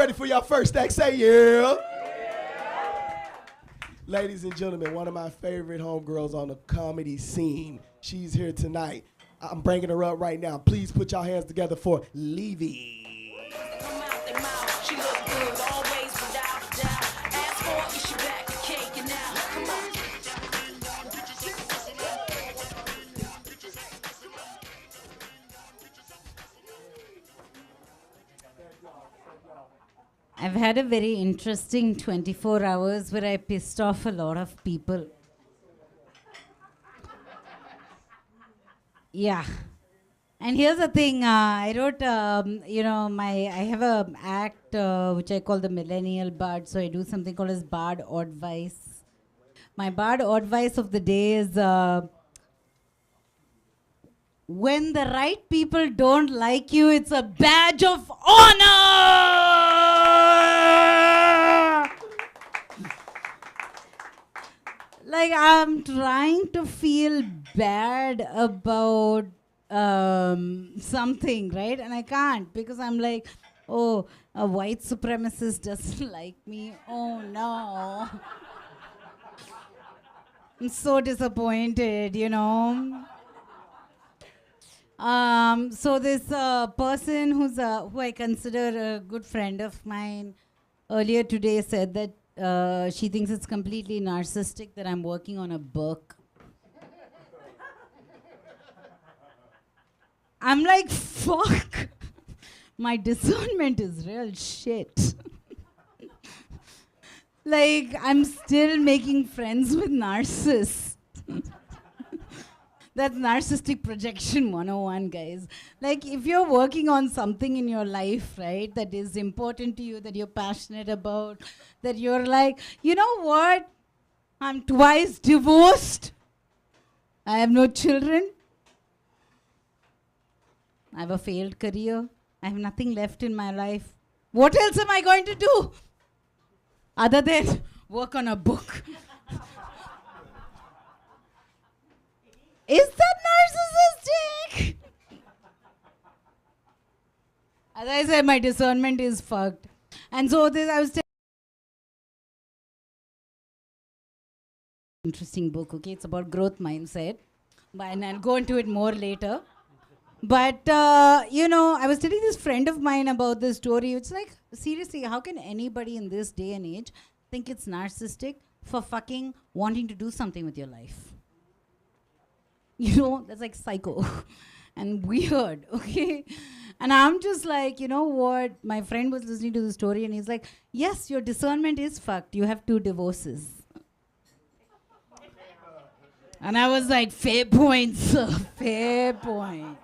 ready for your first act? Say yeah. Ladies and gentlemen, one of my favorite homegirls on the comedy scene. She's here tonight. I'm bringing her up right now. Please put your hands together for Levy. I've had a very interesting 24 hours where I pissed off a lot of people. Yeah. And here's the thing, I wrote, I have a act which I call the Millennial Bard, so I do something called as Bard Advice. My Bard Advice of the day is, when the right people don't like you, it's a badge of honor! Like, I'm trying to feel bad about something, right? And I can't because I'm like, oh, a white supremacist doesn't like me. Oh, no. I'm so disappointed, you know. So this person who I consider a good friend of mine earlier today said that she thinks it's completely narcissistic that I'm working on a book. I'm like, fuck. My discernment is real shit. Like, I'm still making friends with narcissists. That's narcissistic projection 101, guys. Like, if you're working on something in your life, right, that is important to you, that you're passionate about, that you're like, you know what? I'm twice divorced. I have no children. I have a failed career. I have nothing left in my life. What else am I going to do other than work on a book? Is that narcissistic? As I said, my discernment is fucked. And so I was interesting book, okay? It's about growth mindset. And I'll go into it more later. But, I was telling this friend of mine about this story. It's like, seriously, how can anybody in this day and age think it's narcissistic for fucking wanting to do something with your life? You know, that's like psycho and weird, okay? And I'm just like, you know what? My friend was listening to the story and he's like, yes, your discernment is fucked. You have 2 divorces. And I was like, fair point, sir. Fair point.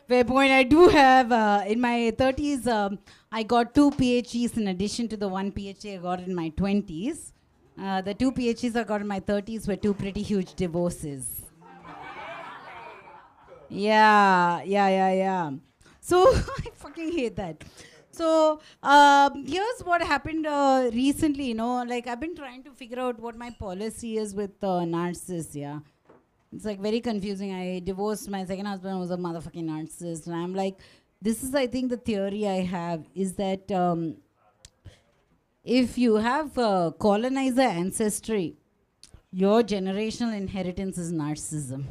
Fair point. I do have, in my 30s, I got 2 PhDs in addition to the 1 PhD I got in my 20s. The 2 PhDs I got in my 30s were 2 pretty huge divorces. Yeah. So, I fucking hate that. So, here's what happened recently, you know, like I've been trying to figure out what my policy is with narcissists, yeah. It's like very confusing. I divorced my second husband, who was a motherfucking narcissist. And I'm like, this is, I think, the theory I have is that if you have colonizer ancestry, your generational inheritance is narcissism.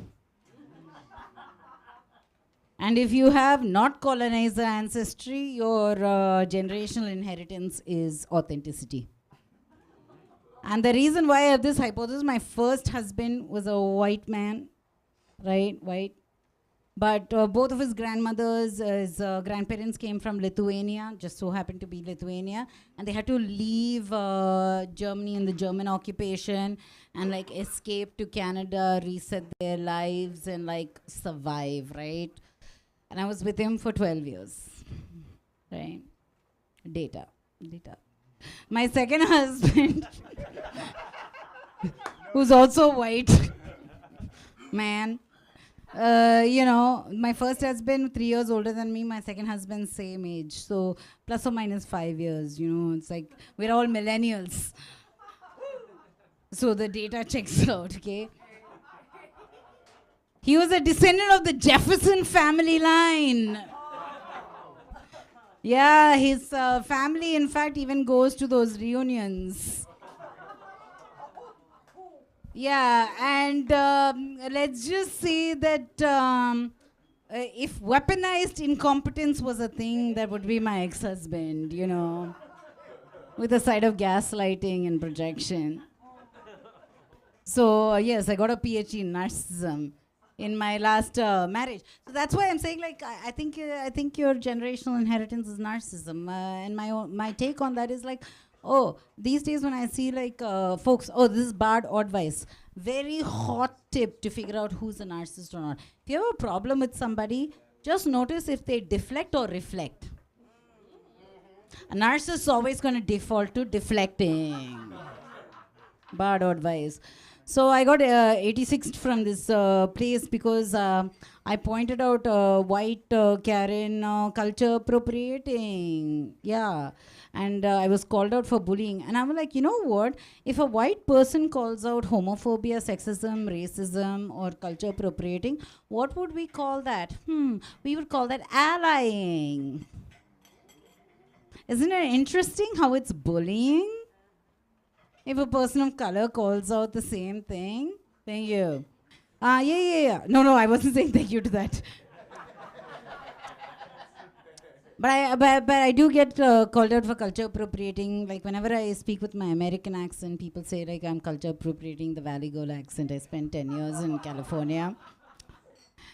And if you have not colonizer ancestry, your generational inheritance is authenticity. And the reason why I have this hypothesis, my first husband was a white man, right, white. But both of his grandmothers, his grandparents came from Lithuania, just so happened to be Lithuania. And they had to leave Germany in the German occupation and like escape to Canada, reset their lives and like survive, right? And I was with him for 12 years, right? Data. My second husband, who's also white man, my first husband 3 years older than me, my second husband same age. So plus or minus 5 years, you know, it's like we're all millennials. So the data checks out, okay? He was a descendant of the Jefferson family line. Yeah, his family, in fact, even goes to those reunions. Yeah, and let's just say that if weaponized incompetence was a thing, that would be my ex-husband, with a side of gaslighting and projection. So yes, I got a PhD in narcissism in my last marriage. So that's why I'm saying, like, I think your generational inheritance is narcissism, and my take on that is like, oh, these days when I see like folks, oh, this is bad advice. Very hot tip to figure out who's a narcissist or not. If you have a problem with somebody, just notice if they deflect or reflect. A narcissist is always going to default to deflecting. Bad advice. So I got 86 from this place because I pointed out white Karen culture appropriating. Yeah. And I was called out for bullying. And I'm like, you know what? If a white person calls out homophobia, sexism, racism, or culture appropriating, what would we call that? We would call that allying. Isn't it interesting how it's bullying? If a person of color calls out the same thing, thank you. Yeah. No, I wasn't saying thank you to that. But I do get called out for culture appropriating. Like whenever I speak with my American accent, people say like I'm culture appropriating the Valley Girl accent. I spent 10 years in California.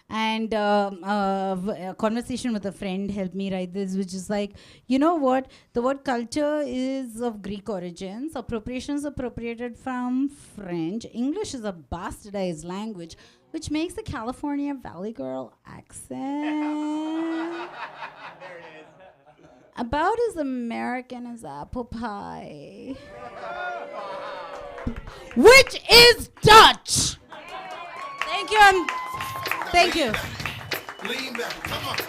And a conversation with a friend helped me write this, which is like, you know what? The word culture is of Greek origins. Appropriation is appropriated from French. English is a bastardized language, which makes the California Valley Girl accent about as American as apple pie, which is Dutch. Thank you. Thank you. Lean back. Come on.